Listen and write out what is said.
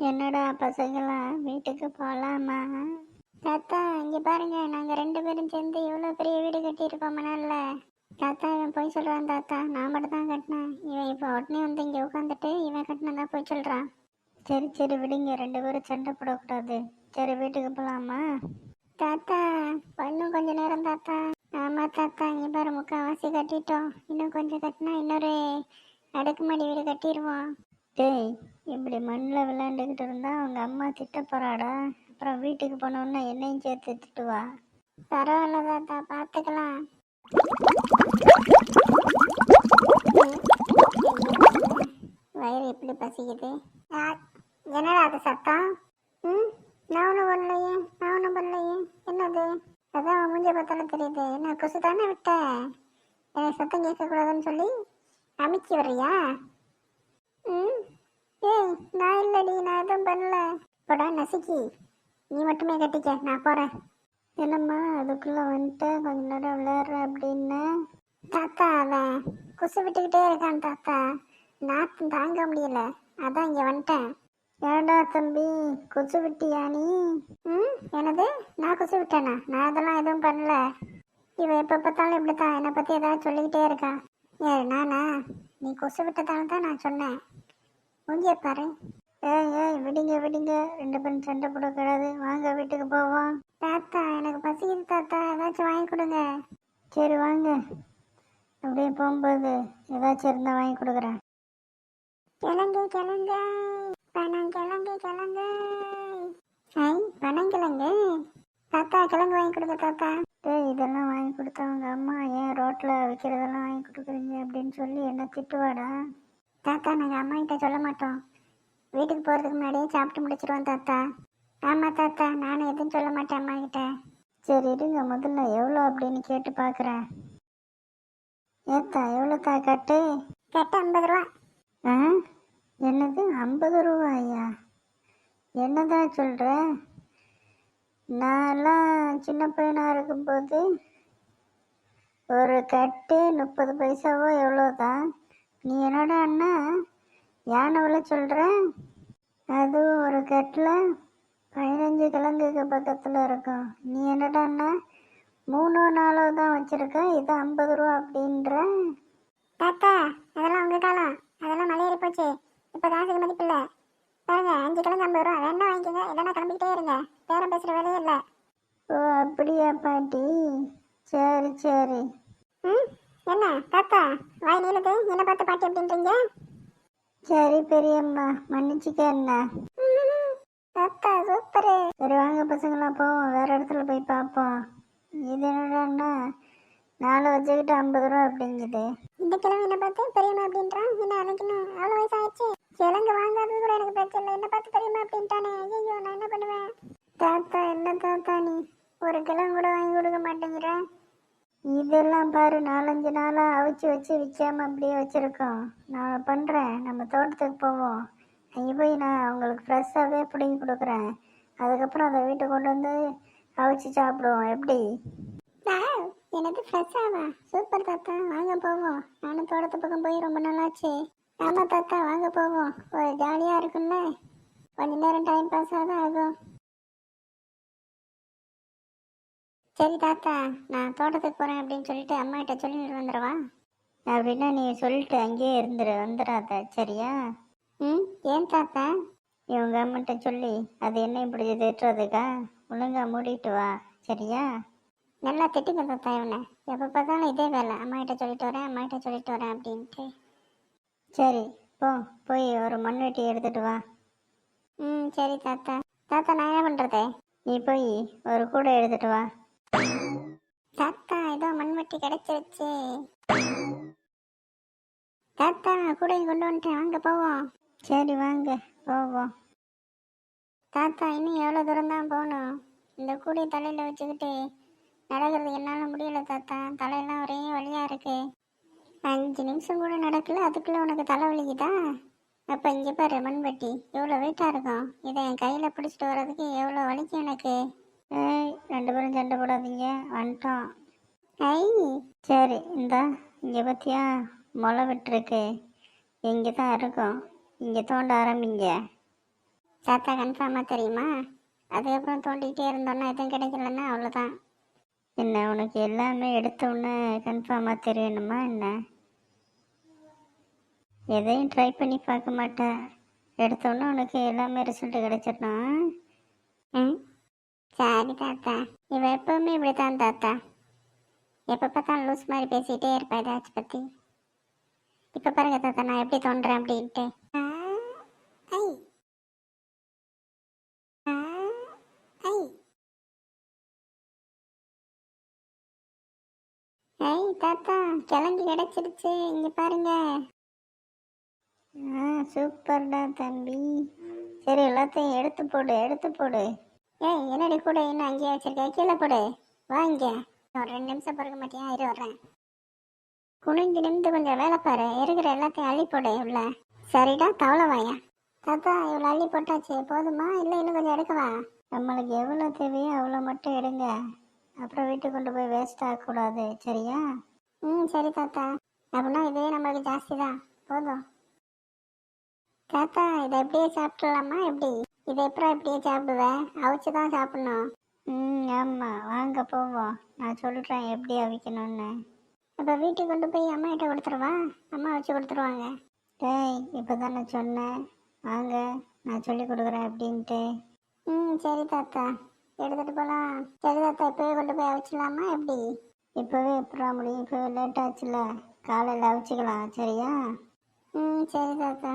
என்னடா பசங்களாம் வீட்டுக்கு போகலாமா? தாத்தா இங்கே பாருங்க, நாங்கள் 2 பேரும் சேர்ந்து எவ்வளோ பெரிய வீடு கட்டியிருக்கோம் மணல்ல. தாத்தா இவன் போய் சொல்கிறான் தாத்தா, நான் மட்டும் தான் கட்டினேன். இவன் இப்போ உடனே வந்து இங்கே உட்காந்துட்டு இவன் கட்டினதா போய் சொல்கிறான். சரி சரி விடுங்க, 2 பேரும் சண்டை போடக்கூடாது. சரி வீட்டுக்கு போகலாமா? தாத்தா இன்னும் கொஞ்ச நேரம் தாத்தா. ஆமாம் தாத்தா, இங்கே பாரு முக்கால்வாசி கட்டிட்டோம். இன்னும் கொஞ்சம் கட்டினா இன்னொரு அடுக்குமாடி வீடு கட்டிடுவோம். டேய், இப்படி மண்ணில் விளையாண்டுக்கிட்டு இருந்தா அவங்க அம்மா திட்ட போறாடா. அப்புறம் வீட்டுக்கு போனோன்னா என்னையும் சேர்த்து திட்டுவா. பரவாயில்ல தாத்தா, பார்த்துக்கலாம். வயிறு எப்படி பசிக்குது. என்னடா அது சத்தம்? நான் ஒன்றும் பண்ணலையே, நான் ஒன்றும் பண்ணலையே. என்னது? அதான் மூஞ்ச பார்த்தாலும் தெரியுது. என்ன கொசு தானே விட்டேன். எனக்கு சத்தம் கேட்கக்கூடாதுன்னு சொல்லி அமைக்கி வர்றியா? ஏய் நான் இல்லடி, நான் எதுவும் பண்ணல. போடா நசுக்கி, நீ மட்டுமே கட்டிக்க, நான் போகிறேன். என்னம்மா அதுக்குள்ளே வந்துட்டு கொஞ்ச நேரம் விளையாடுற அப்படின்னு? தாத்தா அவன் குசு விட்டுக்கிட்டே இருக்கான் தாத்தா, நான் தாங்க முடியல, அதான் இங்கே வந்துட்டேன். ஏடா தம்பி, குசு விட்டியா நீ? என்னது? நான் குசு விட்டேனா? நான் அதெல்லாம் எதுவும் பண்ணல. இவன் எப்போ பார்த்தாலும் இப்படி தான் என்னை பற்றி ஏதாவது சொல்லிக்கிட்டே இருக்கான். நானா? நீ குசு விட்டதால தான் நான் சொன்னேன். மூஞ்சிய பாரு. ஏய் விடுங்க விடுங்க, 2 பேரும் சண்டை போடக்கூடாது. வாங்க வீட்டுக்கு போவோம். தாத்தா எனக்கு பசிக்குது தாத்தா, ஏதாச்சும் வாங்கி கொடுங்க. சரி வாங்க, அப்படியே போகும்போது ஏதாச்சும் இருந்தால் வாங்கி கொடுக்குறேன். கிழங்கு கிழங்கு, பனங்கிழங்கு கிழங்கு. பனங்கிழங்கு தாத்தா, கிழங்கு வாங்கி கொடுங்க தாத்தா. இதெல்லாம் வாங்கி கொடுத்தவங்க அம்மா ஏன் ரோட்டில் விற்கிறதெல்லாம் வாங்கி கொடுக்குறீங்க அப்படின்னு சொல்லி என்ன திட்டுவாடா. தாத்தா நாங்கள் அம்மா கிட்ட சொல்ல மாட்டோம், வீட்டுக்கு போகிறதுக்கு முன்னாடியே சாப்பிட்டு முடிச்சிருவோம் தாத்தா. ஆமாம் தாத்தா, நானும் எதுவும் சொல்ல மாட்டேன் அம்மா கிட்ட. சரி இருங்க, முதல்ல எவ்வளோ அப்படின்னு கேட்டு பார்க்குறேன். ஏத்தா எவ்வளோ தா கட்டு? கட்டு 50 ரூபா. என்னது 50 ரூபாயா? என்னதான் சொல்கிற? நான்லாம் சின்ன பையனாக இருக்கும்போது ஒரு கட்டு 30 பைசாவோ எவ்வளோதான். நீ என்னோட அண்ணா யானை விலை சொல்கிற? அதுவும் ஒரு கட்டில் 15 கிழங்குக்கு பக்கத்தில் இருக்கும். நீ என்னடாண்ணா 3-4 தான் வச்சுருக்க, இது 50 ரூபா அப்படின்ற? தாத்தா அதெல்லாம் உங்கள் காலம், அதெல்லாம் மலையேறி போச்சு. இப்போ காசுக்கு மதிப்பில்லை. பாருங்க 5 கிழங்கு 50 ரூபா, வேணா வாங்கிக்கோங்க, இல்லைன்னா கிளம்பிக்கிட்டே இருங்க. பேரம் பேசுகிற வேலையே இல்லை. ஓ அப்படியா பாட்டி, சரி சரி. என்ன தாத்தா வாய் நீளுது, என்ன பார்த்து பாட்டி அப்படின்றீங்க? சரி பெரியம்மா, மன்னிச்சுக்க. என்ன தாத்தா சூப்பரு. சரி வாங்க பசங்களாம் போவோம், வேற இடத்துல போய் பார்ப்போம். இது என்னடான்னா 4 வச்சுக்கிட்டு 50 ரூபா அப்படிங்குது. இந்த கிழமை என்ன பார்த்து பெரியம்மா அப்படின்றான். என்ன அன்னைக்குன்னு அவ்வளோ வயசாகிடுச்சு, கிழங்கு வாங்காதது கூட எனக்கு பிரச்சனை இல்லை, என்ன பார்த்து பெரியம்மா அப்படின்ட்டானே. ஐயோ நான் என்ன பண்ணுவேன்? தாத்தா என்ன தாத்தா நீ ஒரு கிழங்கு கூட வாங்கி கொடுக்க மாட்டேங்கிற? இதெல்லாம் பாரு 4-5 நாளாக அவிச்சு வச்சு விற்காம அப்படியே வச்சுருக்கோம். நான் பண்ணுறேன், நம்ம தோட்டத்துக்கு போவோம். அங்கே போய் நான் அவங்களுக்கு ஃப்ரெஷ்ஷாகவே பிடிங்கி கொடுக்குறேன். அதுக்கப்புறம் அதை வீட்டுக்கு கொண்டு வந்து அவிச்சு சாப்பிடுவோம். எப்படி? எனக்கு ஃப்ரெஷ்ஷாவா? சூப்பர் தாத்தா, வாங்க போவோம். நானும் தோட்டத்து பக்கம் போய் ரொம்ப நல்லாச்சு. ஆமாம் தாத்தா வாங்க போவோம், ஒரு ஜாலியாக இருக்குல்ல, கொஞ்ச நேரம் டைம் பாஸ் ஆகுது ஆகும். சரி தாத்தா, நான் தோட்டத்துக்கு போகிறேன் அப்படின்னு சொல்லிட்டு அம்மாகிட்ட சொல்லிட்டு வந்துடுவா. அப்படின்னா நீ சொல்லிட்டு அங்கேயே வந்துடாத, சரியா? ஏன் தாத்தா? இவங்க அம்மாட்ட சொல்லி அது என்ன இப்படி திட்டுறதுக்கா? ஒழுங்கா மூடிட்டு வா, சரியா? நல்லா திட்டுங்க தாத்தா இவனை, எப்போ பார்த்தாலும் இதே வேலை, அம்மாகிட்ட சொல்லிட்டு வரேன் அப்படின்ட்டு. சரி போய் ஒரு மண்வெட்டி எடுத்துட்டு வா. சரி தாத்தா. தாத்தா நான் என்ன பண்ணுறது? நீ போய் ஒரு கூடை எடுத்துட்டு வா. தாத்தா ஏதோ மண்வெட்டி கிடைச்சிருச்சு. தாத்தா கூடையும் கொண்டு வந்துட்டேன், வாங்க போவோம். சரி வாங்க போவோம். தாத்தா இன்னும் எவ்வளோ தூரம் தான் போகணும்? இந்த கூடையை தலையில் வச்சுக்கிட்டு நடக்கிறது என்னால் முடியல தாத்தா, தலையெல்லாம் ஒரே வலியாக இருக்கு. 5 நிமிஷம் கூட நடக்கல, அதுக்குள்ளே உனக்கு தலை வலிக்குதா? அப்போ இங்கே பாரு மண்வெட்டி எவ்வளோ வெயிட்டாக இருக்கும், இதை என் கையில் பிடிச்சிட்டு வர்றதுக்கு எவ்வளோ வலிக்கும் எனக்கு. 2 பேரும் சண்டை போடாதீங்க, வந்துட்டோம். சரி இந்தா, இங்கே பார்த்தியா முளை விட்டுருக்கு, இங்கே தான் இருக்கும், இங்கே தோண்ட ஆரம்பிங்க. தாத்தா கன்ஃபார்மாக தெரியுமா? அதுக்கப்புறம் தோண்டிக்கிட்டே இருந்தோன்னா எதுவும் கிடைக்கலன்னா அவ்வளோதான். என்ன உனக்கு எல்லாமே எடுத்த உடனே கன்ஃபார்மாக தெரியணுமா என்ன? எதையும் ட்ரை பண்ணி பார்க்க மாட்டேன், எடுத்தோன்னே உனக்கு எல்லாமே ரிசல்ட் கிடைச்சிடணும். ம், சரி தாத்தா. இவ எப்பவுமே இப்படித்தான் தாத்தா, எப்போ பார்த்தாலும் லூஸ் மாதிரி பேசிகிட்டே இருப்பா ஏதாச்சும் பற்றி. இப்போ பாருங்க தாத்தா நான் எப்படி தோன்றேன் அப்படின்ட்டு. ஐ ஐ ஐ தாத்தா, கிழங்கு கிடைச்சிருச்சு, இங்கே பாருங்க. சூப்பர்டா தம்பி. சரி எல்லாத்தையும் எடுத்து போடு எடுத்து போடு. ஏய் என்னடி கூட இன்னும் அங்கேயே வச்சிருக்க, கீழே போடு. வா இங்கே. ஒரு 2 நிமிஷம் பொறுக்க மாட்டியா? இரு வர்றேன். குனிஞ்சு நிமிந்து கொஞ்சம் வேலை பாரு, இருக்கிற எல்லாத்தையும் அள்ளி போடு உள்ள. சரிடா தவளை வாயா. தாத்தா இவ்வளோ அள்ளி போட்டாச்சு, போதுமா இல்லை இன்னும் கொஞ்சம் எடுக்கவா? நம்மளுக்கு எவ்வளோ தேவையோ அவ்வளோ மட்டும் எடுங்க, அப்புறம் வீட்டுக்கு கொண்டு போய் வேஸ்ட் ஆகக்கூடாது, சரியா? சரி தாத்தா. அப்படின்னா இதுவே நம்மளுக்கு ஜாஸ்தி தான், போதும். தாத்தா இதை எப்படியே சாப்பிடலாமா எப்படி? இதை எப்பறம் எப்படியே சாப்பிடுவேன்? அவிச்சு தான் சாப்பிடணும். ஆமாம் வாங்க போவோம், நான் சொல்கிறேன் எப்படி அவிக்கணும்னு. இப்போ வீட்டுக்கு கொண்டு போய் அம்மா கிட்ட கொடுத்துருவா, அம்மா வச்சு கொடுத்துருவாங்க. டேய் இப்போ தான் நான் சொன்னேன், வாங்க நான் சொல்லி கொடுக்குறேன் அப்படின்ட்டு. சரி தாத்தா, எடுத்துகிட்டு போகலாம். சரி தாத்தா இப்போவே கொண்டு போய் அவிச்சிடலாமா எப்படி? இப்போவே எப்படா முடியும், இப்போவே லேட் ஆச்சுல, காலையில் அவிச்சிக்கலாம் சரியா? சரி தாத்தா.